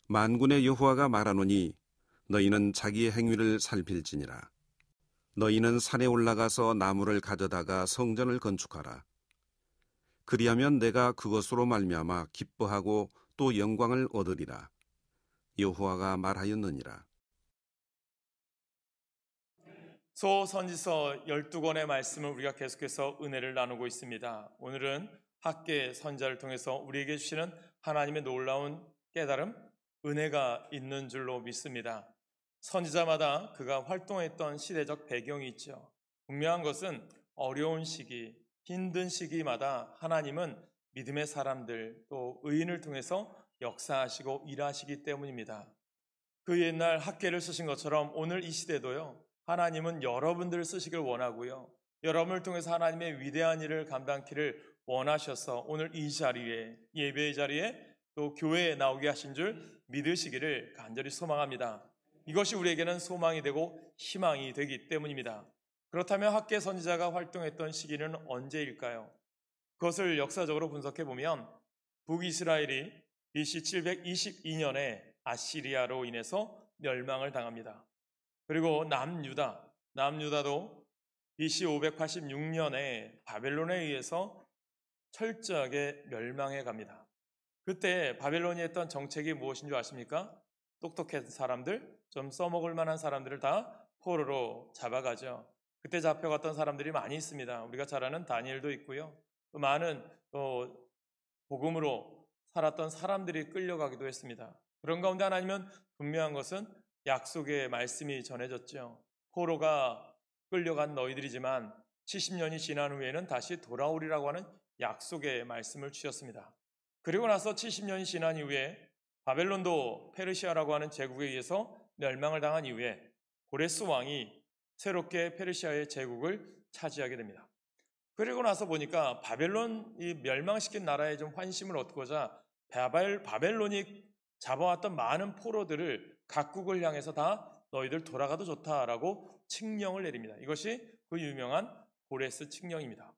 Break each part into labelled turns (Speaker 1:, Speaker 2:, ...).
Speaker 1: 만군의 여호와가 말하노니 너희는 자기의 행위를 살필지니라. 너희는 산에 올라가서 나무를 가져다가 성전을 건축하라. 그리하면 내가 그것으로 말미암아 기뻐하고 또 영광을 얻으리라. 여호와가 말하였느니라.
Speaker 2: 소선지서 12권의 말씀을 우리가 계속해서 은혜를 나누고 있습니다. 오늘은 학계 선자를 통해서 우리에게 주시는 하나님의 놀라운 깨달음, 은혜가 있는 줄로 믿습니다. 선지자마다 그가 활동했던 시대적 배경이 있죠. 분명한 것은 어려운 시기, 힘든 시기마다 하나님은 믿음의 사람들 또 의인을 통해서 역사하시고 일하시기 때문입니다. 그 옛날 학계를 쓰신 것처럼 오늘 이 시대도요, 하나님은 여러분들을 쓰시길 원하고요, 여러분을 통해서 하나님의 위대한 일을 감당키를 원하셔서 오늘 이 자리에, 예배의 자리에 또 교회에 나오게 하신 줄 믿으시기를 간절히 소망합니다. 이것이 우리에게는 소망이 되고 희망이 되기 때문입니다. 그렇다면 학계 선지자가 활동했던 시기는 언제일까요? 그것을 역사적으로 분석해 보면 북이스라엘이 BC 722년에 아시리아로 인해서 멸망을 당합니다. 그리고 남유다도 BC 586년에 바벨론에 의해서 철저하게 멸망해 갑니다. 그때 바벨론이 했던 정책이 무엇인 줄 아십니까? 똑똑한 사람들, 좀 써먹을 만한 사람들을 다 포로로 잡아가죠. 그때 잡혀갔던 사람들이 많이 있습니다. 우리가 잘 아는 다니엘도 있고요. 또 많은 복음으로 살았던 사람들이 끌려가기도 했습니다. 그런 가운데 하나님은 분명한 것은 약속의 말씀이 전해졌죠. 포로가 끌려간 너희들이지만 70년이 지난 후에는 다시 돌아오리라고 하는 약속의 말씀을 주셨습니다. 그리고 나서 70년이 지난 이후에 바벨론도 페르시아라고 하는 제국에 의해서 멸망을 당한 이후에 고레스 왕이 새롭게 페르시아의 제국을 차지하게 됩니다. 그리고 나서 보니까 바벨론이 멸망시킨 나라에 좀 환심을 얻고자 바벨론이 잡아왔던 많은 포로들을 각국을 향해서 다 너희들 돌아가도 좋다라고 칙령을 내립니다. 이것이 그 유명한 고레스 칙령입니다.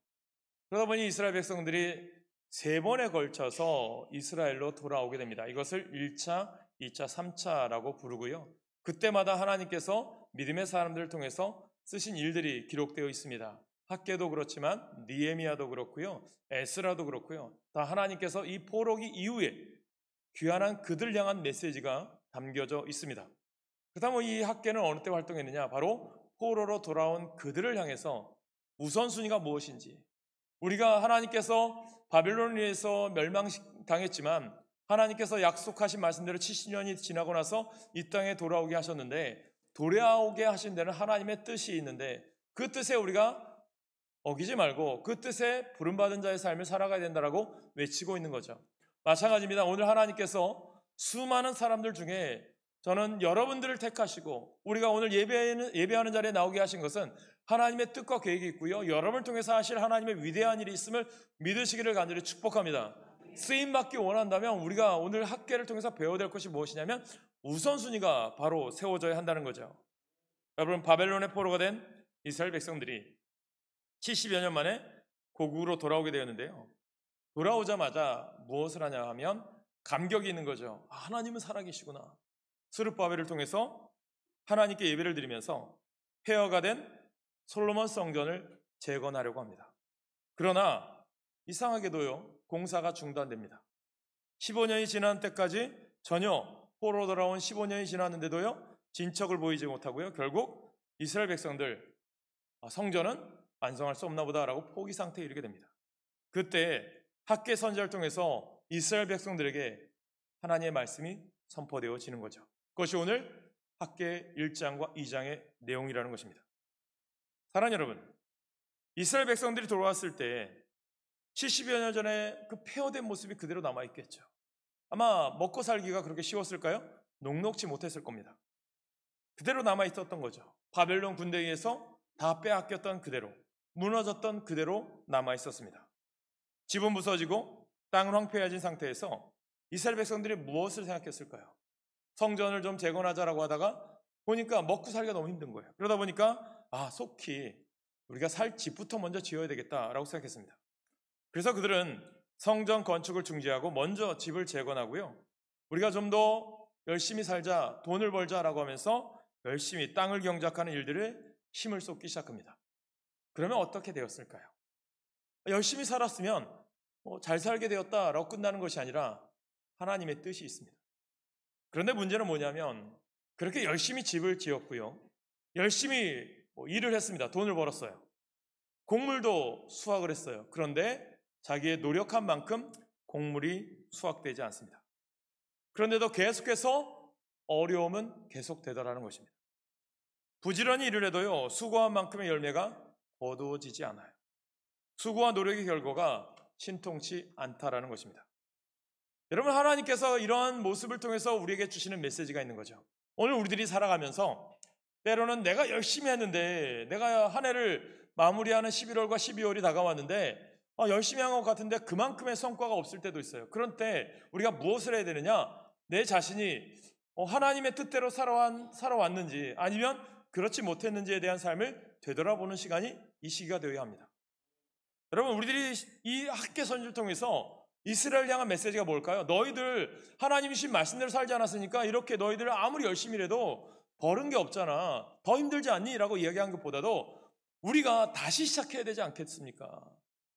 Speaker 2: 그러다 보니 이스라엘 백성들이 3번에 걸쳐서 이스라엘로 돌아오게 됩니다. 이것을 1차, 2차, 3차라고 부르고요. 그때마다 하나님께서 믿음의 사람들을 통해서 쓰신 일들이 기록되어 있습니다. 학계도 그렇지만 느헤미야도 그렇고요, 에스라도 그렇고요. 다 하나님께서 이 포로기 이후에 귀환한 그들 향한 메시지가 담겨져 있습니다. 그렇다면 이 학계는 어느 때 활동했느냐? 바로 포로로 돌아온 그들을 향해서 우선순위가 무엇인지, 우리가 하나님께서 바벨론에서 멸망당했지만 하나님께서 약속하신 말씀대로 70년이 지나고 나서 이 땅에 돌아오게 하셨는데, 돌아오게 하신 데는 하나님의 뜻이 있는데 그 뜻에 우리가 어기지 말고 그 뜻에 부름받은 자의 삶을 살아가야 된다라고 외치고 있는 거죠. 마찬가지입니다. 오늘 하나님께서 수많은 사람들 중에 저는 여러분들을 택하시고 우리가 오늘 예배하는 자리에 나오게 하신 것은 하나님의 뜻과 계획이 있고요, 여러분을 통해서 하실 하나님의 위대한 일이 있음을 믿으시기를 간절히 축복합니다. 쓰임받기 원한다면 우리가 오늘 학계를 통해서 배워야 될 것이 무엇이냐면 우선순위가 바로 세워져야 한다는 거죠. 여러분, 바벨론의 포로가 된 이스라엘 백성들이 70여 년 만에 고국으로 돌아오게 되었는데요, 돌아오자마자 무엇을 하냐 하면 감격이 있는 거죠. 하나님은 살아계시구나. 스룹바벨을 통해서 하나님께 예배를 드리면서 폐허가 된 솔로몬 성전을 재건하려고 합니다. 그러나 이상하게도요, 공사가 중단됩니다. 15년이 지난 때까지 전혀 포로로 돌아온 15년이 지났는데도요, 진척을 보이지 못하고요, 결국 이스라엘 백성들 성전은 완성할 수 없나 보다라고 포기 상태에 이르게 됩니다. 그때 학계 선지자를 통해서 이스라엘 백성들에게 하나님의 말씀이 선포되어지는 거죠. 그것이 오늘 학계 1장과 2장의 내용이라는 것입니다. 사랑하는 여러분, 이스라엘 백성들이 돌아왔을 때 70여 년 전에 그 폐허된 모습이 그대로 남아있겠죠. 아마 먹고 살기가 그렇게 쉬웠을까요? 녹록지 못했을 겁니다. 그대로 남아있었던 거죠. 바벨론 군대에 의해서 다 빼앗겼던 그대로, 무너졌던 그대로 남아있었습니다. 집은 부서지고 땅은 황폐해진 상태에서 이스라엘 백성들이 무엇을 생각했을까요? 성전을 좀 재건하자라고 하다가 보니까 먹고 살기가 너무 힘든 거예요. 그러다 보니까 속히 우리가 살 집부터 먼저 지어야 되겠다라고 생각했습니다. 그래서 그들은 성전 건축을 중지하고 먼저 집을 재건하고요, 우리가 좀 더 열심히 살자, 돈을 벌자라고 하면서 열심히 땅을 경작하는 일들에 힘을 쏟기 시작합니다. 그러면 어떻게 되었을까요? 열심히 살았으면 잘 살게 되었다라고 끝나는 것이 아니라 하나님의 뜻이 있습니다. 그런데 문제는 뭐냐면 그렇게 열심히 집을 지었고요. 열심히 일을 했습니다. 돈을 벌었어요. 곡물도 수확을 했어요. 그런데 자기의 노력한 만큼 곡물이 수확되지 않습니다. 그런데도 계속해서 어려움은 계속되더라는 것입니다. 부지런히 일을 해도요, 수고한 만큼의 열매가 거두어지지 않아요. 수고와 노력의 결과가 신통치 않다라는 것입니다. 여러분, 하나님께서 이러한 모습을 통해서 우리에게 주시는 메시지가 있는 거죠. 오늘 우리들이 살아가면서 때로는 내가 열심히 했는데, 내가 한 해를 마무리하는 11월과 12월이 다가왔는데 열심히 한 것 같은데 그만큼의 성과가 없을 때도 있어요. 그런 때 우리가 무엇을 해야 되느냐? 내 자신이 하나님의 뜻대로 살아왔는지 아니면 그렇지 못했는지에 대한 삶을 되돌아보는 시간이 이 시기가 되어야 합니다. 여러분, 우리들이 이 학계 선지를 통해서 이스라엘 향한 메시지가 뭘까요? 너희들 하나님이 주신 말씀대로 살지 않았으니까 이렇게 너희들 아무리 열심히 해도 벌은 게 없잖아. 더 힘들지 않니? 라고 이야기한 것보다도 우리가 다시 시작해야 되지 않겠습니까?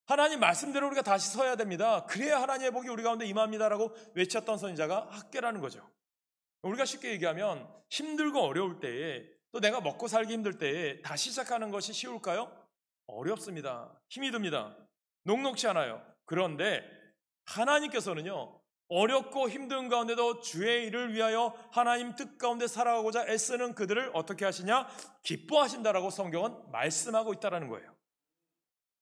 Speaker 2: 하나님 말씀대로 우리가 다시 서야 됩니다. 그래야 하나님의 복이 우리 가운데 임합니다라고 외쳤던 선지자가 학계라는 거죠. 우리가 쉽게 얘기하면 힘들고 어려울 때에 또 내가 먹고 살기 힘들 때에 다시 시작하는 것이 쉬울까요? 어렵습니다. 힘이 듭니다. 녹록지 않아요. 그런데 하나님께서는요, 어렵고 힘든 가운데도 주의 일을 위하여 하나님 뜻 가운데 살아가고자 애쓰는 그들을 어떻게 하시냐? 기뻐하신다라고 성경은 말씀하고 있다는 거예요.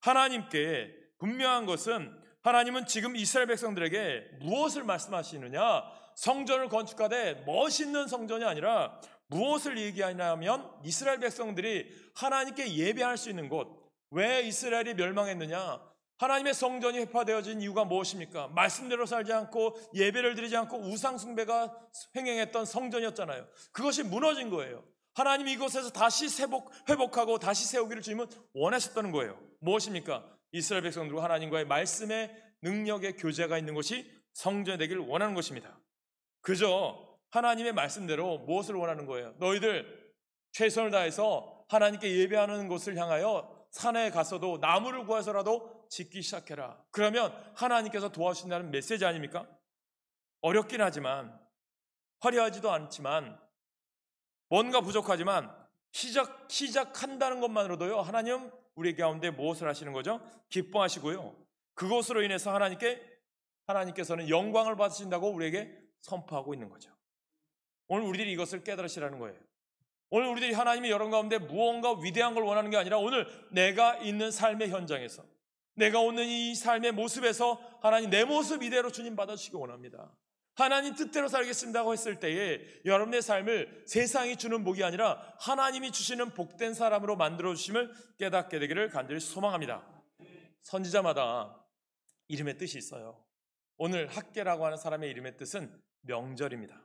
Speaker 2: 하나님께 분명한 것은 하나님은 지금 이스라엘 백성들에게 무엇을 말씀하시느냐? 성전을 건축하되 멋있는 성전이 아니라 무엇을 얘기하냐면 이스라엘 백성들이 하나님께 예배할 수 있는 곳. 왜 이스라엘이 멸망했느냐? 하나님의 성전이 회파되어진 이유가 무엇입니까? 말씀대로 살지 않고 예배를 드리지 않고 우상 숭배가 횡행했던 성전이었잖아요. 그것이 무너진 거예요. 하나님이 이곳에서 다시 회복하고 다시 세우기를 주님은 원하셨다는 거예요. 무엇입니까? 이스라엘 백성들과 하나님과의 말씀의 능력의 교제가 있는 것이 성전이 되기를 원하는 것입니다. 그저 하나님의 말씀대로 무엇을 원하는 거예요? 너희들 최선을 다해서 하나님께 예배하는 곳을 향하여 산에 가서도 나무를 구해서라도 짓기 시작해라. 그러면 하나님께서 도와주신다는 메시지 아닙니까? 어렵긴 하지만, 화려하지도 않지만, 뭔가 부족하지만 시작한다는 것만으로도요, 하나님 우리 가운데 무엇을 하시는 거죠? 기뻐하시고요, 그것으로 인해서 하나님께서는 영광을 받으신다고 우리에게 선포하고 있는 거죠. 오늘 우리들이 이것을 깨달으시라는 거예요. 오늘 우리들이 하나님의 여러분 가운데 무언가 위대한 걸 원하는 게 아니라 오늘 내가 있는 삶의 현장에서, 내가 오는 이 삶의 모습에서 하나님 내 모습 이대로 주님 받아주시기 원합니다. 하나님 뜻대로 살겠습니다고 했을 때에 여러분의 삶을 세상이 주는 복이 아니라 하나님이 주시는 복된 사람으로 만들어주심을 깨닫게 되기를 간절히 소망합니다. 선지자마다 이름의 뜻이 있어요. 오늘 학계라고 하는 사람의 이름의 뜻은 명절입니다.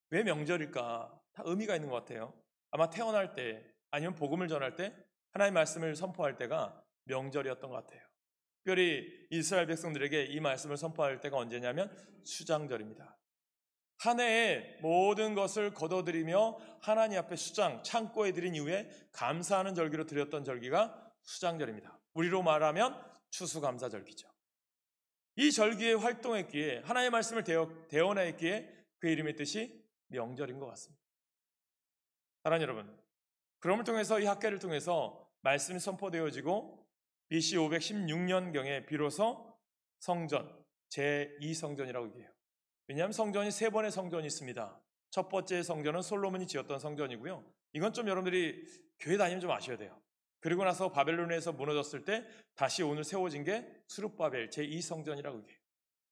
Speaker 2: 왜 명절일까? 다 의미가 있는 것 같아요. 아마 태어날 때 아니면 복음을 전할 때 하나님의 말씀을 선포할 때가 명절이었던 것 같아요. 특별히 이스라엘 백성들에게 이 말씀을 선포할 때가 언제냐면 수장절입니다. 한 해에 모든 것을 거둬들이며 하나님 앞에 수장, 창고에 드린 이후에 감사하는 절기로 드렸던 절기가 수장절입니다. 우리로 말하면 추수감사절기죠. 이 절기에 활동했기에 하나님의 말씀을 대언했기에 그 이름의 뜻이 명절인 것 같습니다. 사랑하는 여러분, 그럼을 통해서 이 학계를 통해서 말씀이 선포되어지고 BC 516년경에 비로소 성전, 제2성전이라고 얘기해요. 왜냐하면 성전이 세 번의 성전이 있습니다. 첫 번째 성전은 솔로몬이 지었던 성전이고요. 이건 좀 여러분들이 교회 다니면 좀 아셔야 돼요. 그리고 나서 바벨론에서 무너졌을 때 다시 오늘 세워진 게 수룹바벨 제2성전이라고 얘기해요.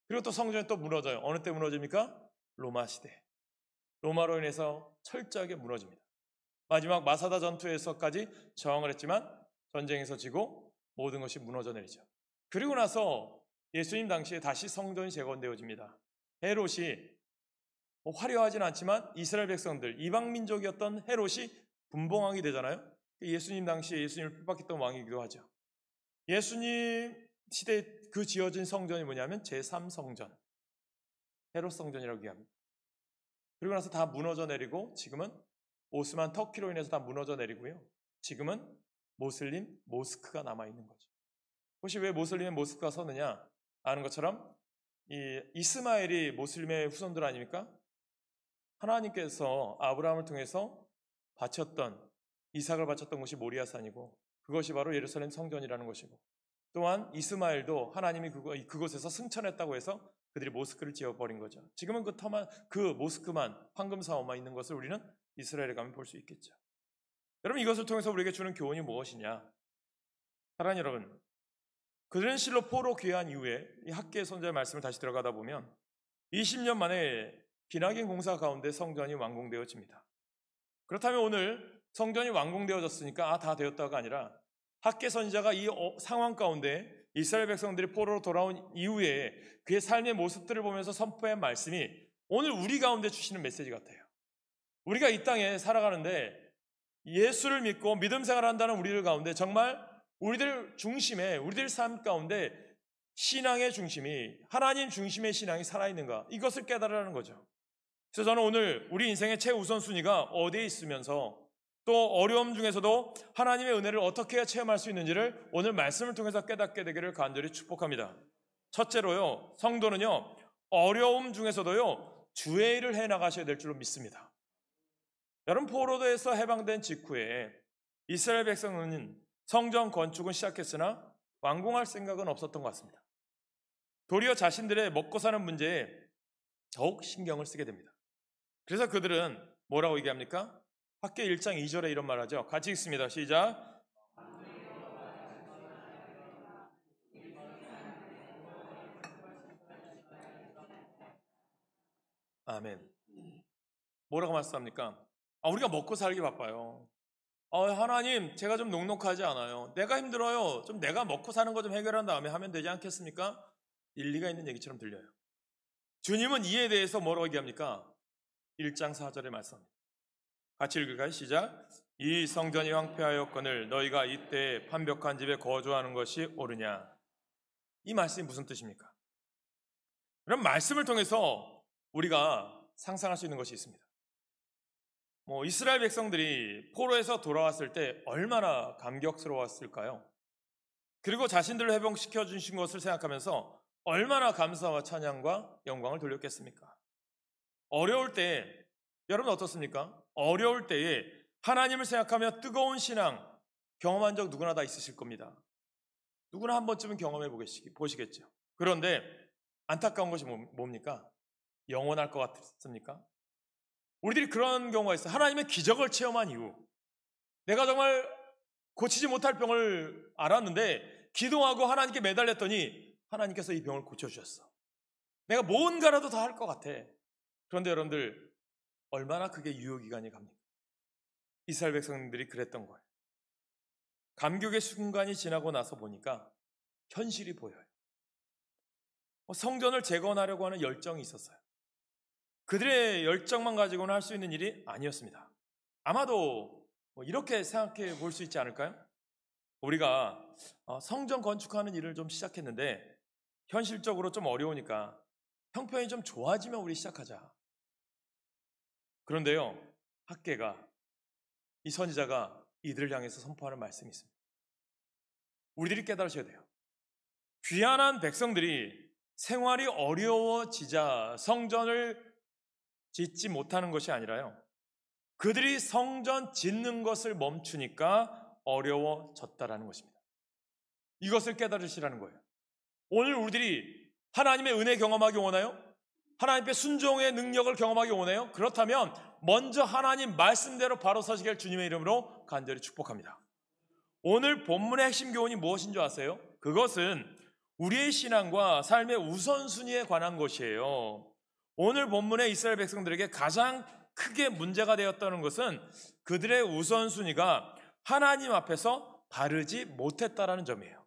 Speaker 2: 그리고 또 성전이 또 무너져요. 어느 때 무너집니까? 로마 시대. 로마로 인해서 철저하게 무너집니다. 마지막 마사다 전투에서까지 저항을 했지만 전쟁에서 지고 모든 것이 무너져 내리죠. 그리고 나서 예수님 당시에 다시 성전이 재건되어집니다. 헤롯이 화려하진 않지만 이스라엘 백성들, 이방 민족이었던 헤롯이 분봉왕이 되잖아요. 예수님 당시에 예수님을 핍박했던 왕이기도 하죠. 예수님 시대에 그 지어진 성전이 뭐냐면 제3성전, 헤롯 성전이라고 얘기합니다. 그리고 나서 다 무너져 내리고 지금은 오스만 터키로 인해서 다 무너져 내리고요. 지금은 모슬림 모스크가 남아있는 거죠. 혹시 왜 모슬림의 모스크가 서느냐? 아는 것처럼 이 이스마엘이 모슬림의 후손들 아닙니까? 하나님께서 아브라함을 통해서 바쳤던 이삭을 바쳤던 곳이 모리아산이고 그것이 바로 예루살렘 성전이라는 것이고 또한 이스마엘도 하나님이 그곳에서 승천했다고 해서 그들이 모스크를 지어버린 거죠. 지금은 그 모스크만 황금 사원만 있는 것을 우리는 이스라엘에 가면 볼 수 있겠죠. 여러분 이것을 통해서 우리에게 주는 교훈이 무엇이냐? 사랑하는 여러분, 그들은 실로 포로 귀환 이후에 이 학계의 선자의 말씀을 다시 들어가다 보면 20년 만에 기나긴 공사 가운데 성전이 완공되어집니다. 그렇다면 오늘 성전이 완공되어졌으니까 다 되었다가 아니라 학계 선지자가 이 상황 가운데 이스라엘 백성들이 포로로 돌아온 이후에 그의 삶의 모습들을 보면서 선포한 말씀이 오늘 우리 가운데 주시는 메시지 같아요. 우리가 이 땅에 살아가는데 예수를 믿고 믿음 생활한다는 우리들 가운데 정말 우리들 중심에 우리들 삶 가운데 신앙의 중심이 하나님 중심의 신앙이 살아있는가 이것을 깨달으라는 거죠. 그래서 저는 오늘 우리 인생의 최우선순위가 어디에 있으면서 또 어려움 중에서도 하나님의 은혜를 어떻게 해야 체험할 수 있는지를 오늘 말씀을 통해서 깨닫게 되기를 간절히 축복합니다. 첫째로요, 성도는요 어려움 중에서도요 주의 일을 해나가셔야 될 줄로 믿습니다. 여러분 포로도에서 해방된 직후에 이스라엘 백성은 성전 건축은 시작했으나 완공할 생각은 없었던 것 같습니다. 도리어 자신들의 먹고 사는 문제에 더욱 신경을 쓰게 됩니다. 그래서 그들은 뭐라고 얘기합니까? 학계 1장 2절에 이런 말 하죠. 같이 읽습니다. 시작. 아멘. 뭐라고 말씀합니까? 우리가 먹고 살기 바빠요. 하나님, 제가 좀 녹록하지 않아요. 내가 힘들어요. 좀 내가 먹고 사는 거 좀 해결한 다음에 하면 되지 않겠습니까? 일리가 있는 얘기처럼 들려요. 주님은 이에 대해서 뭐라고 얘기합니까? 1장 4절에 말씀합니다. 같이 읽을까요? 시작. 이 성전이 황폐하였거늘 너희가 이때 판벽한 집에 거주하는 것이 옳으냐? 이 말씀이 무슨 뜻입니까? 그럼 말씀을 통해서 우리가 상상할 수 있는 것이 있습니다. 이스라엘 백성들이 포로에서 돌아왔을 때 얼마나 감격스러웠을까요? 그리고 자신들을 회복시켜 주신 것을 생각하면서 얼마나 감사와 찬양과 영광을 돌렸겠습니까? 어려울 때 여러분 어떻습니까? 어려울 때에 하나님을 생각하며 뜨거운 신앙 경험한 적 누구나 다 있으실 겁니다. 누구나 한 번쯤은 경험해 보시겠죠. 그런데 안타까운 것이 뭡니까? 영원할 것 같습니까? 우리들이 그런 경우가 있어요. 하나님의 기적을 체험한 이후 내가 정말 고치지 못할 병을 알았는데 기도하고 하나님께 매달렸더니 하나님께서 이 병을 고쳐주셨어. 내가 뭔가라도 다 할 것 같아. 그런데 여러분들 얼마나 그게 유효기간이 갑니까? 이스라엘 백성들이 그랬던 거예요. 감격의 순간이 지나고 나서 보니까 현실이 보여요. 성전을 재건하려고 하는 열정이 있었어요. 그들의 열정만 가지고는 할 수 있는 일이 아니었습니다. 아마도 이렇게 생각해 볼 수 있지 않을까요? 우리가 성전 건축하는 일을 좀 시작했는데 현실적으로 좀 어려우니까 형편이 좀 좋아지면 우리 시작하자. 그런데요, 학계가 이 선지자가 이들을 향해서 선포하는 말씀이 있습니다. 우리들이 깨달으셔야 돼요. 귀환한 백성들이 생활이 어려워지자 성전을 짓지 못하는 것이 아니라요, 그들이 성전 짓는 것을 멈추니까 어려워졌다라는 것입니다. 이것을 깨달으시라는 거예요. 오늘 우리들이 하나님의 은혜 경험하기 원해요? 하나님의 순종의 능력을 경험하기 원해요? 그렇다면 먼저 하나님 말씀대로 바로 서시게 할 주님의 이름으로 간절히 축복합니다. 오늘 본문의 핵심 교훈이 무엇인 줄 아세요? 그것은 우리의 신앙과 삶의 우선순위에 관한 것이에요. 오늘 본문의 이스라엘 백성들에게 가장 크게 문제가 되었다는 것은 그들의 우선순위가 하나님 앞에서 바르지 못했다라는 점이에요.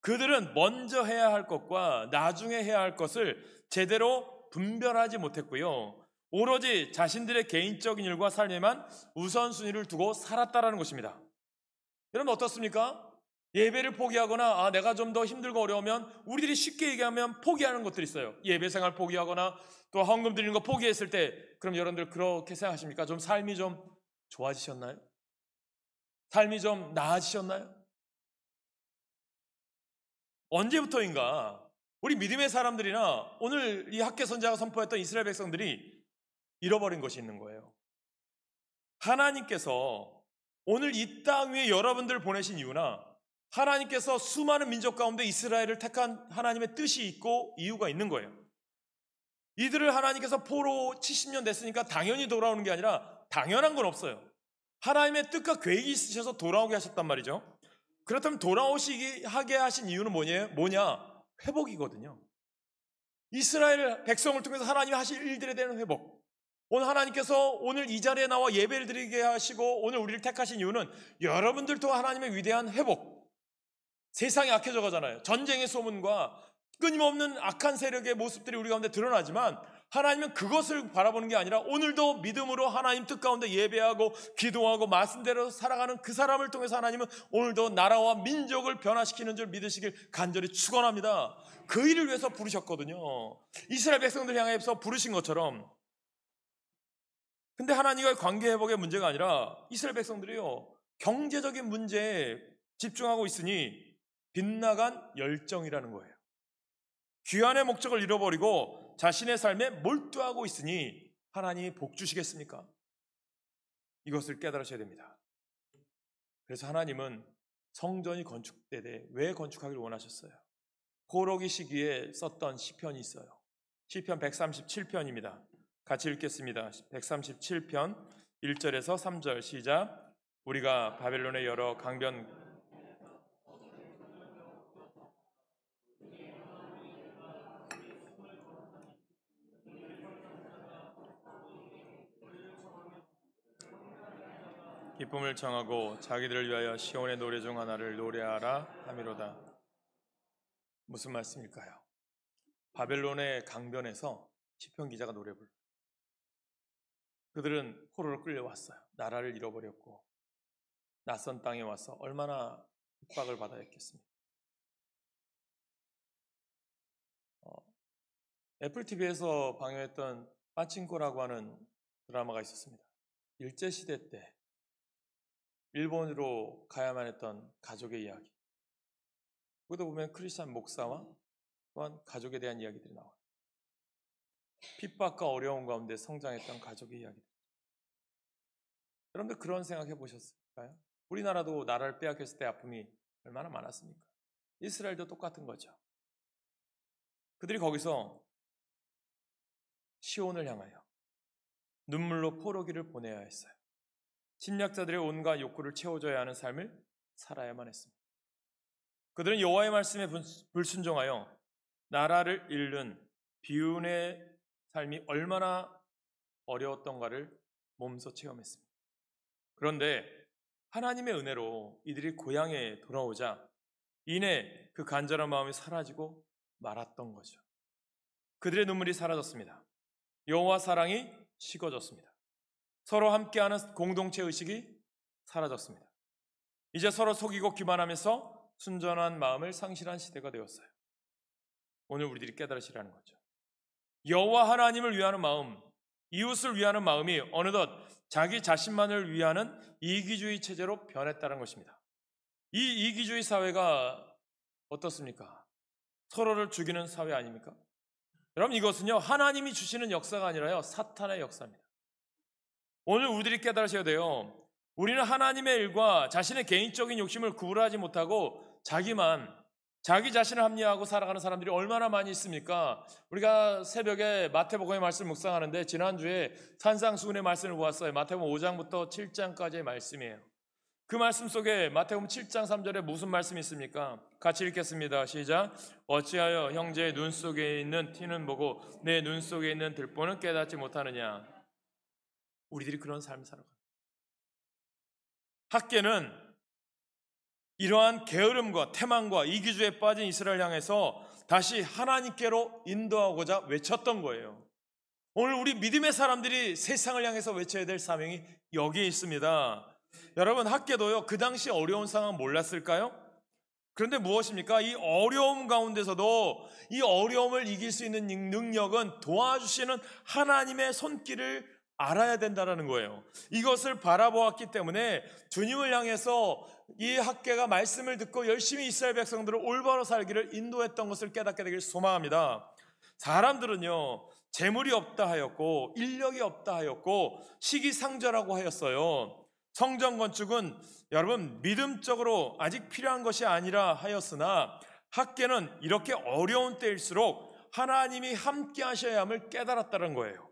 Speaker 2: 그들은 먼저 해야 할 것과 나중에 해야 할 것을 제대로 분별하지 못했고요, 오로지 자신들의 개인적인 일과 삶에만 우선순위를 두고 살았다라는 것입니다. 여러분 어떻습니까? 예배를 포기하거나 내가 좀 더 힘들고 어려우면 우리들이 쉽게 얘기하면 포기하는 것들이 있어요. 예배 생활 포기하거나 또 헌금 드리는 거 포기했을 때 그럼 여러분들 그렇게 생각하십니까? 좀 삶이 좀 좋아지셨나요? 삶이 좀 나아지셨나요? 언제부터인가 우리 믿음의 사람들이나 오늘 이 학개 선지자가 선포했던 이스라엘 백성들이 잃어버린 것이 있는 거예요. 하나님께서 오늘 이 땅 위에 여러분들을 보내신 이유나 하나님께서 수많은 민족 가운데 이스라엘을 택한 하나님의 뜻이 있고 이유가 있는 거예요. 이들을 하나님께서 포로 70년 됐으니까 당연히 돌아오는 게 아니라 당연한 건 없어요. 하나님의 뜻과 계획이 있으셔서 돌아오게 하셨단 말이죠. 그렇다면 돌아오시게 하게 하신 이유는 뭐냐? 회복이거든요. 이스라엘 백성을 통해서 하나님이 하실 일들에 대한 회복. 오늘 하나님께서 오늘 이 자리에 나와 예배를 드리게 하시고 오늘 우리를 택하신 이유는 여러분들 또한 하나님의 위대한 회복. 세상이 악해져 가잖아요. 전쟁의 소문과 끊임없는 악한 세력의 모습들이 우리 가운데 드러나지만 하나님은 그것을 바라보는 게 아니라 오늘도 믿음으로 하나님 뜻 가운데 예배하고 기도하고 말씀대로 살아가는 그 사람을 통해서 하나님은 오늘도 나라와 민족을 변화시키는 줄 믿으시길 간절히 축원합니다. 그 일을 위해서 부르셨거든요. 이스라엘 백성들 향해서 부르신 것처럼. 근데 하나님과의 관계 회복의 문제가 아니라 이스라엘 백성들이요 경제적인 문제에 집중하고 있으니 빗나간 열정이라는 거예요. 귀환의 목적을 잃어버리고 자신의 삶에 몰두하고 있으니 하나님이 복 주시겠습니까? 이것을 깨달으셔야 됩니다. 그래서 하나님은 성전이 건축되되 왜 건축하기를 원하셨어요? 포로기 시기에 썼던 시편이 있어요. 시편 137편입니다. 같이 읽겠습니다. 137편 1절에서 3절 시작. 우리가 바벨론의 여러 강변 기쁨을 청하고 자기들을 위하여 시온의 노래 중 하나를 노래하라 하미로다. 무슨 말씀일까요? 바벨론의 강변에서 시편 기자가 노래 불러요. 그들은 포로로 끌려왔어요. 나라를 잃어버렸고 낯선 땅에 와서 얼마나 핍박을 받아야 했겠습니까? 애플 TV에서 방영했던 빠친코라고 하는 드라마가 있었습니다. 일제시대 때 일본으로 가야만 했던 가족의 이야기. 거기도 보면 크리스찬 목사와 또한 가족에 대한 이야기들이 나와요. 핍박과 어려움 가운데 성장했던 가족의 이야기들. 여러분들 그런 생각해 보셨을까요? 우리나라도 나라를 빼앗겼을 때 아픔이 얼마나 많았습니까? 이스라엘도 똑같은 거죠. 그들이 거기서 시온을 향하여 눈물로 포로기를 보내야 했어요. 침략자들의 온갖 욕구를 채워줘야 하는 삶을 살아야만 했습니다. 그들은 여호와의 말씀에 불순종하여 나라를 잃는 비운의 삶이 얼마나 어려웠던가를 몸소 체험했습니다. 그런데 하나님의 은혜로 이들이 고향에 돌아오자 이내 그 간절한 마음이 사라지고 말았던 거죠. 그들의 눈물이 사라졌습니다. 여호와 사랑이 식어졌습니다. 서로 함께하는 공동체 의식이 사라졌습니다. 이제 서로 속이고 기만하면서 순전한 마음을 상실한 시대가 되었어요. 오늘 우리들이 깨달으시라는 거죠. 여호와 하나님을 위하는 마음, 이웃을 위하는 마음이 어느덧 자기 자신만을 위하는 이기주의 체제로 변했다는 것입니다. 이 이기주의 사회가 어떻습니까? 서로를 죽이는 사회 아닙니까? 여러분 이것은요 하나님이 주시는 역사가 아니라요 사탄의 역사입니다. 오늘 우리들이 깨달으셔야 돼요. 우리는 하나님의 일과 자신의 개인적인 욕심을 구분하지 못하고 자기 자신을 합리화하고 살아가는 사람들이 얼마나 많이 있습니까? 우리가 새벽에 마태복음의 말씀을 묵상하는데 지난주에 산상수훈의 말씀을 보았어요. 마태복음 5장부터 7장까지의 말씀이에요. 그 말씀 속에 마태복음 7장 3절에 무슨 말씀이 있습니까? 같이 읽겠습니다. 시작. 어찌하여 형제의 눈 속에 있는 티는 보고 내 눈 속에 있는 들보는 깨닫지 못하느냐. 우리들이 그런 삶을 살아갑니다. 학개는 이러한 게으름과 태만과 이기주의에 빠진 이스라엘 향해서 다시 하나님께로 인도하고자 외쳤던 거예요. 오늘 우리 믿음의 사람들이 세상을 향해서 외쳐야 될 사명이 여기에 있습니다. 여러분 학개도요 그 당시 어려운 상황 몰랐을까요? 그런데 무엇입니까? 이 어려움 가운데서도 이 어려움을 이길 수 있는 능력은 도와주시는 하나님의 손길을 알아야 된다는 거예요. 이것을 바라보았기 때문에 주님을 향해서 이 학개가 말씀을 듣고 열심히 이스라엘 백성들을 올바로 살기를 인도했던 것을 깨닫게 되길 소망합니다. 사람들은요, 재물이 없다 하였고 인력이 없다 하였고 시기상조라고 하였어요. 성전 건축은 여러분 믿음적으로 아직 필요한 것이 아니라 하였으나 학개는 이렇게 어려운 때일수록 하나님이 함께 하셔야 함을 깨달았다는 거예요.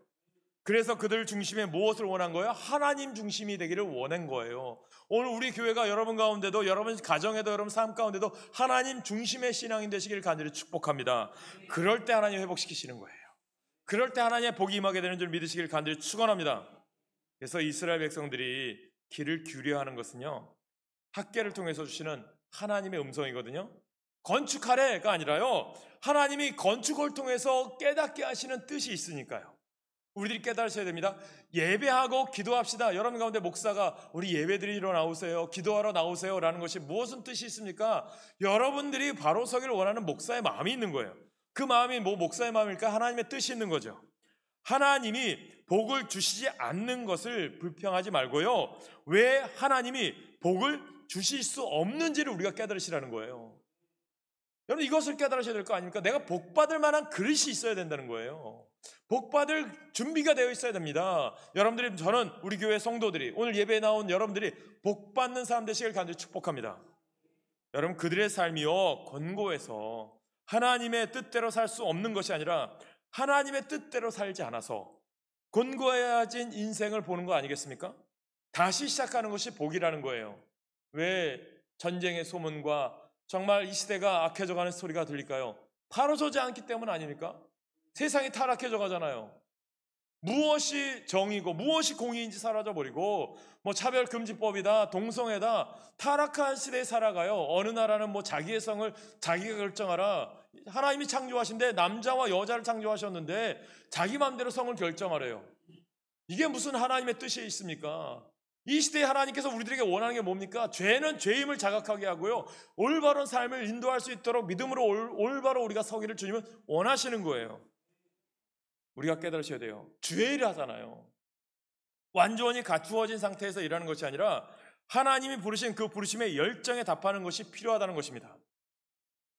Speaker 2: 그래서 그들 중심에 무엇을 원한 거예요? 하나님 중심이 되기를 원한 거예요. 오늘 우리 교회가 여러분 가운데도, 여러분 가정에도, 여러분 삶 가운데도 하나님 중심의 신앙인 되시기를 간절히 축복합니다. 그럴 때 하나님 회복시키시는 거예요. 그럴 때 하나님의 복이 임하게 되는 줄 믿으시기를 간절히 축원합니다. 그래서 이스라엘 백성들이 길을 규례하는 것은요, 학개를 통해서 주시는 하나님의 음성이거든요. 건축하래가 아니라요, 하나님이 건축을 통해서 깨닫게 하시는 뜻이 있으니까요. 우리들이 깨달으셔야 됩니다. 예배하고 기도합시다. 여러분 가운데 목사가 우리 예배 드리러 나오세요, 기도하러 나오세요 라는 것이 무슨 뜻이 있습니까? 여러분들이 바로 서기를 원하는 목사의 마음이 있는 거예요. 그 마음이 뭐 목사의 마음일까? 하나님의 뜻이 있는 거죠. 하나님이 복을 주시지 않는 것을 불평하지 말고요, 왜 하나님이 복을 주실 수 없는지를 우리가 깨달으시라는 거예요. 여러분 이것을 깨달으셔야 될 거 아닙니까? 내가 복받을 만한 그릇이 있어야 된다는 거예요. 복받을 준비가 되어 있어야 됩니다. 여러분들이, 저는 우리 교회 성도들이, 오늘 예배에 나온 여러분들이 복받는 사람 되시길 간절히 축복합니다. 여러분 그들의 삶이요, 권고해서 하나님의 뜻대로 살 수 없는 것이 아니라 하나님의 뜻대로 살지 않아서 곤고해진 인생을 보는 거 아니겠습니까? 다시 시작하는 것이 복이라는 거예요. 왜 전쟁의 소문과 정말 이 시대가 악해져가는 소리가 들릴까요? 바로 서지 않기 때문 아닙니까? 세상이 타락해져 가잖아요. 무엇이 정의고 무엇이 공의인지 사라져버리고 뭐 차별금지법이다, 동성애다, 타락한 시대에 살아가요. 어느 나라는 뭐 자기의 성을 자기가 결정하라. 하나님이 창조하신데 남자와 여자를 창조하셨는데 자기 마음대로 성을 결정하래요. 이게 무슨 하나님의 뜻이 있습니까? 이 시대에 하나님께서 우리들에게 원하는 게 뭡니까? 죄는 죄임을 자각하게 하고요, 올바른 삶을 인도할 수 있도록 믿음으로 올바로 우리가 서기를 주님은 원하시는 거예요. 우리가 깨달으셔야 돼요. 주의 일을 하잖아요. 완전히 갖추어진 상태에서 일하는 것이 아니라 하나님이 부르신 그 부르심의 열정에 답하는 것이 필요하다는 것입니다.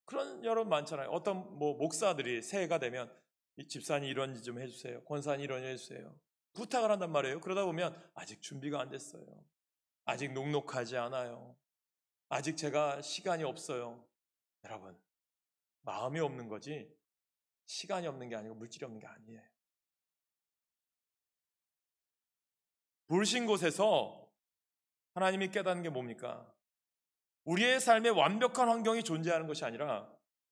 Speaker 2: 그런 여러분 많잖아요. 어떤 뭐 목사들이 새해가 되면 이 집사님 이런 일 좀 해주세요, 권사님 이런 일 해주세요, 부탁을 한단 말이에요. 그러다 보면 아직 준비가 안 됐어요. 아직 녹록하지 않아요. 아직 제가 시간이 없어요. 여러분, 마음이 없는 거지 시간이 없는 게 아니고 물질이 없는 게 아니에요. 부르신 곳에서 하나님이 깨닫는 게 뭡니까? 우리의 삶에 완벽한 환경이 존재하는 것이 아니라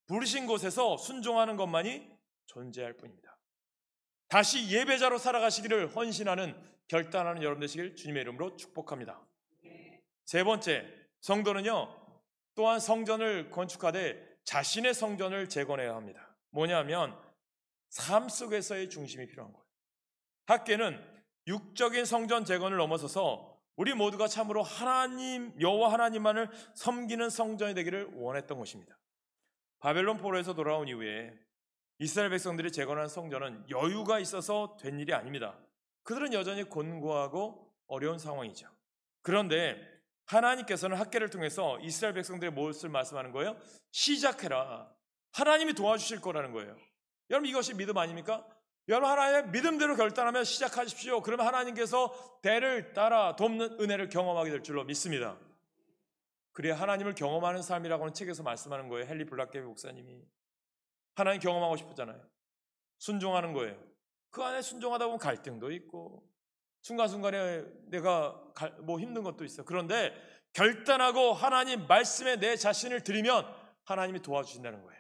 Speaker 2: 부르신 곳에서 순종하는 것만이 존재할 뿐입니다. 다시 예배자로 살아가시기를 헌신하는, 결단하는 여러분 되시길 주님의 이름으로 축복합니다. 세 번째, 성도는요 또한 성전을 건축하되 자신의 성전을 재건해야 합니다. 뭐냐면 삶 속에서의 중심이 필요한 거예요. 학개는 육적인 성전 재건을 넘어서서 우리 모두가 참으로 하나님, 여호와 하나님만을 섬기는 성전이 되기를 원했던 것입니다. 바벨론 포로에서 돌아온 이후에 이스라엘 백성들이 재건한 성전은 여유가 있어서 된 일이 아닙니다. 그들은 여전히 곤고하고 어려운 상황이죠. 그런데 하나님께서는 학개를 통해서 이스라엘 백성들의 무엇을 말씀하는 거예요? 시작해라. 하나님이 도와주실 거라는 거예요. 여러분 이것이 믿음 아닙니까? 여러분 하나님의 믿음대로 결단하면 시작하십시오. 그러면 하나님께서 대를 따라 돕는 은혜를 경험하게 될 줄로 믿습니다. 그래야 하나님을 경험하는 삶이라고 하는 책에서 말씀하는 거예요. 헨리 블락케 목사님이. 하나님 경험하고 싶었잖아요. 순종하는 거예요. 그 안에 순종하다 보면 갈등도 있고 순간순간에 내가 뭐 힘든 것도 있어. 그런데 결단하고 하나님 말씀에 내 자신을 드리면 하나님이 도와주신다는 거예요.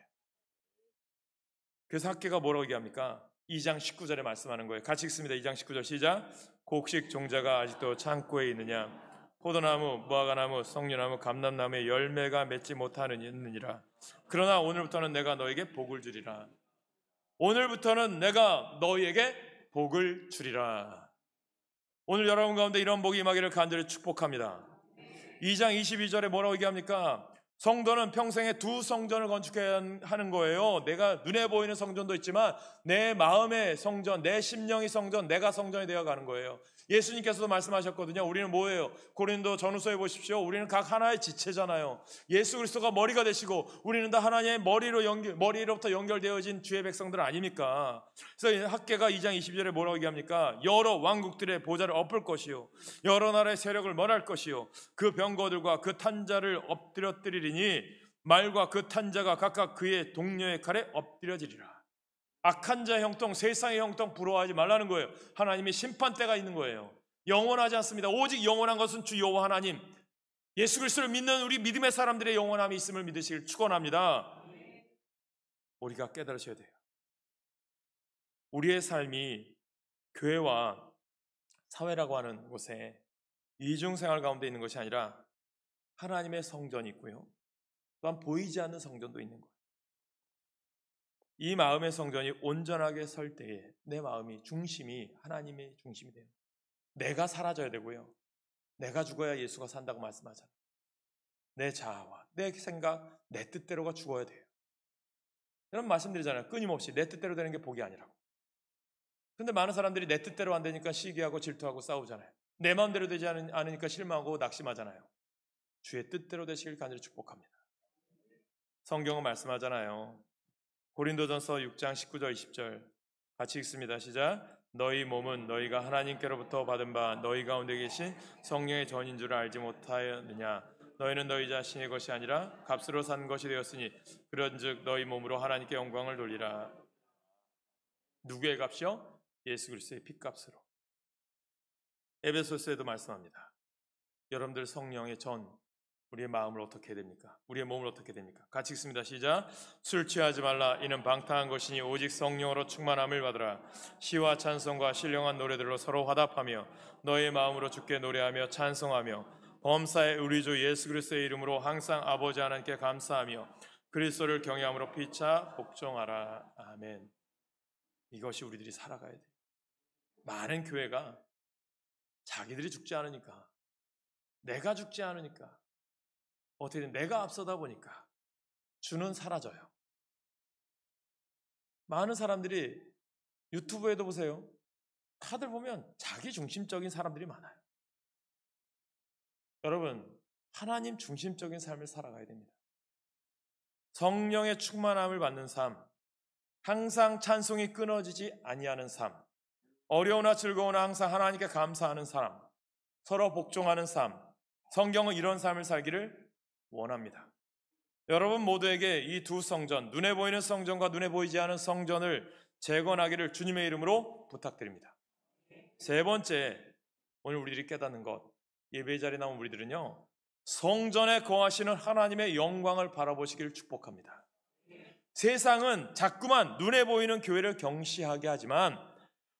Speaker 2: 그래서 학개가 뭐라고 얘기합니까? 2장 19절에 말씀하는 거예요. 같이 읽습니다. 2장 19절 시작. 곡식 종자가 아직도 창고에 있느냐? 포도나무, 무화과나무, 석류나무, 감람나무의 열매가 맺지 못하느니라. 그러나 오늘부터는 내가 너에게 복을 주리라. 오늘부터는 내가 너희에게 복을 주리라. 오늘 여러분 가운데 이런 복이 임하기를 간절히 축복합니다. 2장 22절에 뭐라고 얘기합니까? 성도는 평생에 두 성전을 건축해야 하는 거예요. 내가 눈에 보이는 성전도 있지만 내 마음의 성전, 내 심령의 성전, 내가 성전이 되어 가는 거예요. 예수님께서도 말씀하셨거든요. 우리는 뭐예요? 고린도 전후서에 보십시오. 우리는 각 하나의 지체잖아요. 예수 그리스도가 머리가 되시고 우리는 다 하나님의 머리로부터 연결되어진 주의 백성들 아닙니까? 그래서 학개가 2장 22절에 뭐라고 얘기합니까? 여러 왕국들의 보좌를 엎을 것이요, 여러 나라의 세력을 멸할 것이요, 그 병거들과 그 탄자를 엎드려뜨리리니 말과 그 탄자가 각각 그의 동료의 칼에 엎드려지리라. 악한 자의 형통, 세상의 형통 부러워하지 말라는 거예요. 하나님의 심판대가 있는 거예요. 영원하지 않습니다. 오직 영원한 것은 주 여호와 하나님, 예수 그리스도를 믿는 우리 믿음의 사람들의 영원함이 있음을 믿으시길 축원합니다. 우리가 깨달으셔야 돼요. 우리의 삶이 교회와 사회라고 하는 곳에 이중생활 가운데 있는 것이 아니라 하나님의 성전이 있고요, 또한 보이지 않는 성전도 있는 거예요. 이 마음의 성전이 온전하게 설 때에 내 마음이 중심이 하나님의 중심이 돼요. 내가 사라져야 되고요, 내가 죽어야 예수가 산다고 말씀하잖아요. 내 자아와 내 생각, 내 뜻대로가 죽어야 돼요. 이런 말씀드리잖아요. 끊임없이 내 뜻대로 되는 게 복이 아니라고. 근데 많은 사람들이 내 뜻대로 안 되니까 시기하고 질투하고 싸우잖아요. 내 마음대로 되지 않으니까 실망하고 낙심하잖아요. 주의 뜻대로 되시길 간절히 축복합니다. 성경은 말씀하잖아요. 고린도전서 6장 19절 20절 같이 읽습니다. 시작. 너희 몸은 너희가 하나님께로부터 받은 바 너희 가운데 계신 성령의 전인 줄 알지 못하였느냐. 너희는 너희 자신의 것이 아니라 값으로 산 것이 되었으니 그런즉 너희 몸으로 하나님께 영광을 돌리라. 누구의 값이요? 예수 그리스도의 핏값으로. 에베소서에도 말씀합니다. 여러분들 성령의 전, 우리의 마음을 어떻게 해야 됩니까? 우리의 몸을 어떻게 됩니까? 같이 읽습니다. 시작. 술 취하지 말라. 이는 방탕한 것이니 오직 성령으로 충만함을 받으라. 시와 찬송과 신령한 노래들로 서로 화답하며 너의 마음으로 주께 노래하며 찬송하며 범사의 우리 주 예수 그리스도의 이름으로 항상 아버지 하나님께 감사하며 그리스도를 경외함으로 피차 복종하라. 아멘. 이것이 우리들이 살아가야 돼요. 많은 교회가 자기들이 죽지 않으니까, 내가 죽지 않으니까, 어떻게든 내가 앞서다 보니까 주는 사라져요. 많은 사람들이 유튜브에도 보세요. 다들 보면 자기 중심적인 사람들이 많아요. 여러분, 하나님 중심적인 삶을 살아가야 됩니다. 성령의 충만함을 받는 삶, 항상 찬송이 끊어지지 아니하는 삶, 어려우나 즐거우나 항상 하나님께 감사하는 사람, 서로 복종하는 삶, 성경은 이런 삶을 살기를 원합니다. 여러분 모두에게 이 두 성전, 눈에 보이는 성전과 눈에 보이지 않는 성전을 재건하기를 주님의 이름으로 부탁드립니다. 세 번째, 오늘 우리들이 깨닫는 것, 예배 자리에 나온 우리들은요, 성전에 거하시는 하나님의 영광을 바라보시기를 축복합니다. 세상은 자꾸만 눈에 보이는 교회를 경시하게 하지만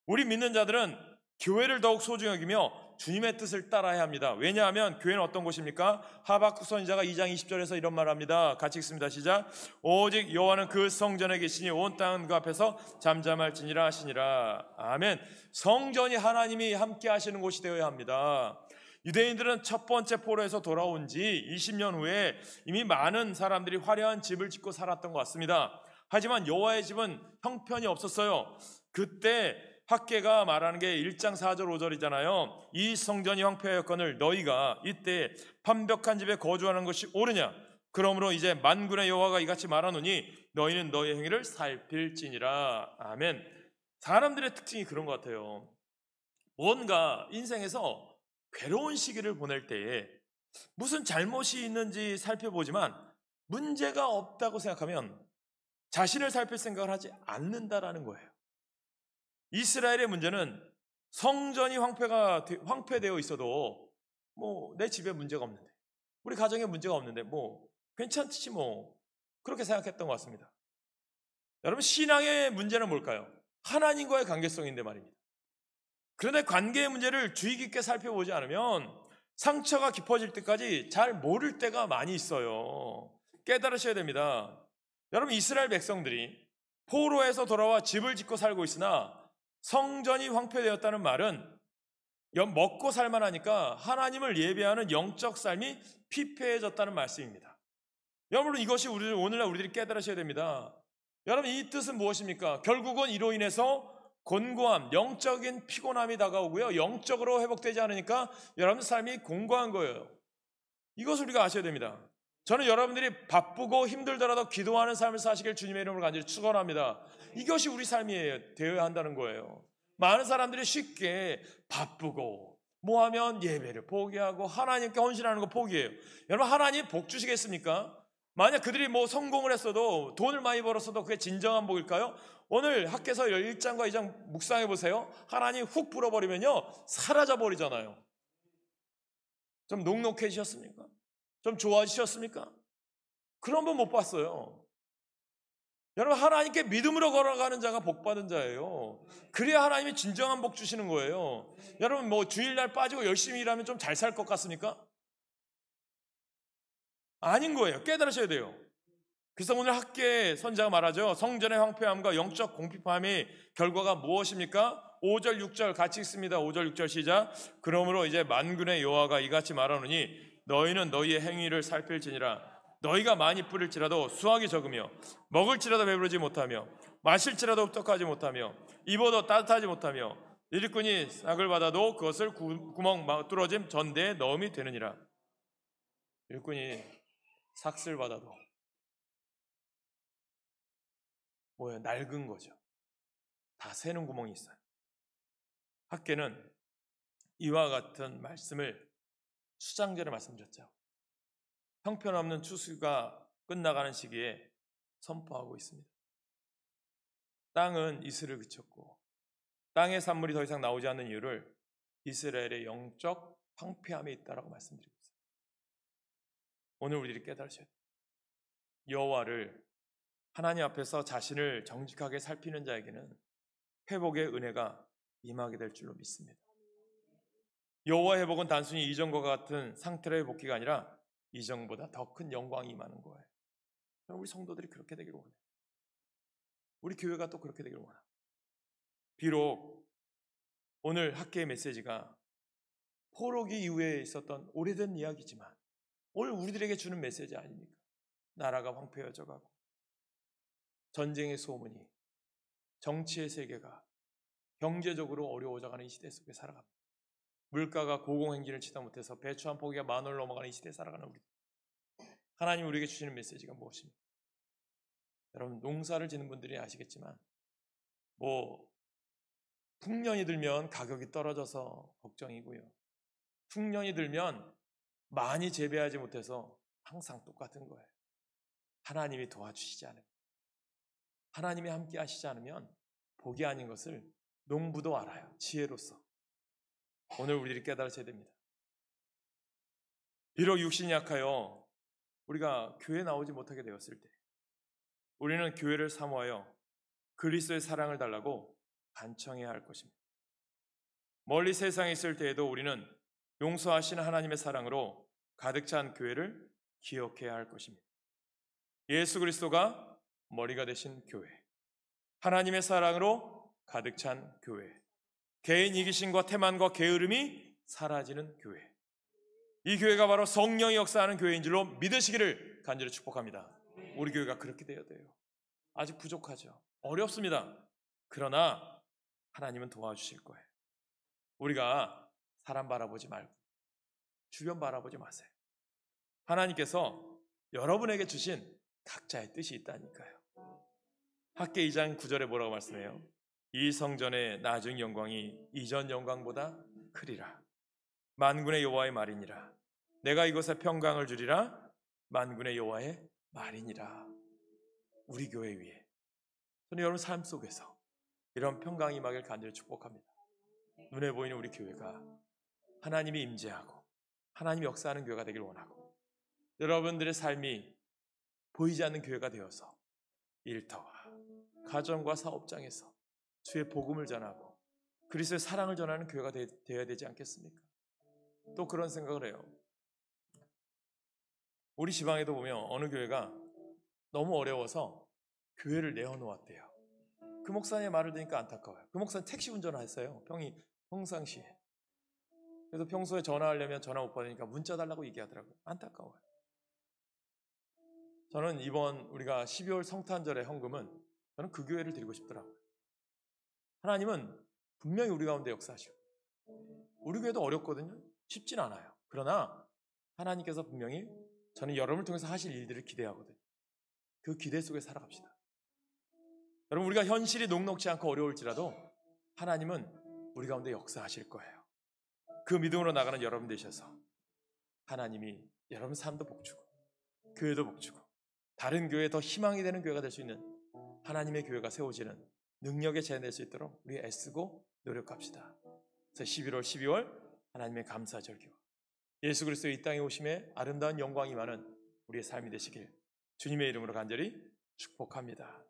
Speaker 2: 우리 믿는 자들은 교회를 더욱 소중히 여기며 주님의 뜻을 따라야 합니다. 왜냐하면 교회는 어떤 곳입니까? 하박국 선지자가 2장 20절에서 이런 말을 합니다. 같이 읽습니다. 시작. 오직 여호와는 그 성전에 계시니 온 땅은 그 앞에서 잠잠할지니라 하시니라. 아멘. 성전이 하나님이 함께 하시는 곳이 되어야 합니다. 유대인들은 첫 번째 포로에서 돌아온 지 20년 후에 이미 많은 사람들이 화려한 집을 짓고 살았던 것 같습니다. 하지만 여호와의 집은 형편이 없었어요. 그때 학개가 말하는 게 1장 4절 5절이잖아요. 이 성전이 황폐하였거늘 너희가 이때 판벽한 집에 거주하는 것이 옳으냐? 그러므로 이제 만군의 여호와가 이같이 말하노니 너희는 너희 행위를 살필지니라. 아멘. 사람들의 특징이 그런 것 같아요. 뭔가 인생에서 괴로운 시기를 보낼 때에 무슨 잘못이 있는지 살펴보지만 문제가 없다고 생각하면 자신을 살필 생각을 하지 않는다라는 거예요. 이스라엘의 문제는 성전이 황폐되어 있어도 뭐 내 집에 문제가 없는데, 우리 가정에 문제가 없는데 뭐 괜찮지 뭐, 그렇게 생각했던 것 같습니다. 여러분, 신앙의 문제는 뭘까요? 하나님과의 관계성인데 말입니다. 그런데 관계의 문제를 주의 깊게 살펴보지 않으면 상처가 깊어질 때까지 잘 모를 때가 많이 있어요. 깨달으셔야 됩니다. 여러분, 이스라엘 백성들이 포로에서 돌아와 집을 짓고 살고 있으나 성전이 황폐되었다는 말은 먹고 살만하니까 하나님을 예배하는 영적 삶이 피폐해졌다는 말씀입니다. 여러분, 이것이 오늘날 우리들이 깨달으셔야 됩니다. 여러분, 이 뜻은 무엇입니까? 결국은 이로 인해서 곤고함, 영적인 피곤함이 다가오고요. 영적으로 회복되지 않으니까 여러분 삶이 공고한 거예요. 이것을 우리가 아셔야 됩니다. 저는 여러분들이 바쁘고 힘들더라도 기도하는 삶을 사시길 주님의 이름으로 간절히 축원합니다. 이것이 우리 삶이 되어야 한다는 거예요. 많은 사람들이 쉽게 바쁘고 뭐하면 예배를 포기하고 하나님께 헌신하는 거 포기해요. 여러분, 하나님 복 주시겠습니까? 만약 그들이 뭐 성공을 했어도, 돈을 많이 벌었어도 그게 진정한 복일까요? 오늘 학개서 1장과 2장 묵상해 보세요. 하나님 훅 불어버리면요 사라져 버리잖아요. 좀 녹록해지셨습니까? 좀 좋아지셨습니까? 그런 분 못 봤어요. 여러분, 하나님께 믿음으로 걸어가는 자가 복 받은 자예요. 그래야 하나님이 진정한 복 주시는 거예요. 여러분, 뭐 주일날 빠지고 열심히 일하면 좀 잘 살 것 같습니까? 아닌 거예요. 깨달으셔야 돼요. 그래서 오늘 학계 선자가 말하죠. 성전의 황폐함과 영적 공핍함의 결과가 무엇입니까? 5절 6절 같이 읽습니다. 5절 6절 시작. 그러므로 이제 만군의 여호와가 이같이 말하노니 너희는 너희의 행위를 살필지니라. 너희가 많이 뿌릴지라도 수확이 적으며 먹을지라도 배부르지 못하며 마실지라도 흡족하지 못하며 입어도 따뜻하지 못하며 일꾼이 싹을 받아도 그것을 구멍 뚫어짐 전대에 넣음이 되느니라. 일꾼이 삭슬 받아도 뭐예요? 낡은 거죠. 다 새는 구멍이 있어요. 학계는 이와 같은 말씀을 수장전에 말씀드렸죠. 형편없는 추수가 끝나가는 시기에 선포하고 있습니다. 땅은 이슬을 그쳤고 땅의 산물이 더 이상 나오지 않는 이유를 이스라엘의 영적 황폐함에 있다라고 말씀드리고 있어요. 오늘 우리들이 깨달으셔야 돼요. 여호와를 하나님 앞에서 자신을 정직하게 살피는 자에게는 회복의 은혜가 임하게 될 줄로 믿습니다. 여호와의 회복은 단순히 이전과 같은 상태로 회복기가 아니라 이전보다 더 큰 영광이 임하는 거예요. 우리 성도들이 그렇게 되기를 원해요. 우리 교회가 또 그렇게 되기를 원해요. 비록 오늘 학계의 메시지가 포로기 이후에 있었던 오래된 이야기지만 오늘 우리들에게 주는 메시지 아닙니까? 나라가 황폐해져 가고 전쟁의 소문이, 정치의 세계가 경제적으로 어려워져가는 이 시대 속에 살아갑니다. 물가가 고공행진을 치다 못해서 배추 한 포기가 10,000원을 넘어가는 이 시대에 살아가는 우리. 하나님 우리에게 주시는 메시지가 무엇입니까? 여러분, 농사를 짓는 분들이 아시겠지만 풍년이 들면 가격이 떨어져서 걱정이고요. 풍년이 들면 많이 재배하지 못해서 항상 똑같은 거예요. 하나님이 도와주시지 않으면, 하나님이 함께 하시지 않으면 복이 아닌 것을 농부도 알아요. 지혜로서. 오늘 우리들이 깨달으셔야 됩니다. 비록 육신이 약하여 우리가 교회에 나오지 못하게 되었을 때 우리는 교회를 사모하여 그리스도의 사랑을 달라고 간청해야 할 것입니다. 멀리 세상에 있을 때에도 우리는 용서하시는 하나님의 사랑으로 가득 찬 교회를 기억해야 할 것입니다. 예수 그리스도가 머리가 되신 교회, 하나님의 사랑으로 가득 찬 교회, 개인 이기심과 태만과 게으름이 사라지는 교회, 이 교회가 바로 성령이 역사하는 교회인 줄로 믿으시기를 간절히 축복합니다. 우리 교회가 그렇게 되어야 돼요. 아직 부족하죠. 어렵습니다. 그러나 하나님은 도와주실 거예요. 우리가 사람 바라보지 말고 주변 바라보지 마세요. 하나님께서 여러분에게 주신 각자의 뜻이 있다니까요. 학계 2장 9절에 뭐라고 말씀해요? 이 성전의 나중 영광이 이전 영광보다 크리라. 만군의 여호와의 말이니라. 내가 이곳에 평강을 주리라. 만군의 여호와의 말이니라. 우리 교회 위에, 저는 여러분 삶 속에서 이런 평강이 임하길 간절히 축복합니다. 눈에 보이는 우리 교회가 하나님이 임재하고 하나님이 역사하는 교회가 되길 원하고, 여러분들의 삶이 보이지 않는 교회가 되어서 일터와 가정과 사업장에서 주의 복음을 전하고 그리스도의 사랑을 전하는 교회가 되어야 되지 않겠습니까? 또 그런 생각을 해요. 우리 지방에도 보면 어느 교회가 너무 어려워서 교회를 내어놓았대요. 그 목사님의 말을 들으니까 안타까워요. 그 목사님 택시 운전을 했어요. 평상시에. 그래서 평소에 전화하려면 전화 못 받으니까 문자 달라고 얘기하더라고요. 안타까워요. 저는 이번 우리가 12월 성탄절의 헌금은 저는 그 교회를 드리고 싶더라고요. 하나님은 분명히 우리 가운데 역사하시고 우리 교회도 어렵거든요. 쉽진 않아요. 그러나 하나님께서 분명히 저는 여러분을 통해서 하실 일들을 기대하거든요. 그 기대 속에 살아갑시다. 여러분, 우리가 현실이 녹록지 않고 어려울지라도 하나님은 우리 가운데 역사하실 거예요. 그 믿음으로 나가는 여러분 되셔서 하나님이 여러분 삶도 복주고 교회도 복주고 다른 교회에 더 희망이 되는 교회가 될 수 있는 하나님의 교회가 세워지는 능력에 재현될 수 있도록 우리 애쓰고 노력합시다. 그래서 11월 12월 하나님의 감사절기와 예수 그리스도의 이 땅에 오심에 아름다운 영광이 많은 우리의 삶이 되시길 주님의 이름으로 간절히 축복합니다.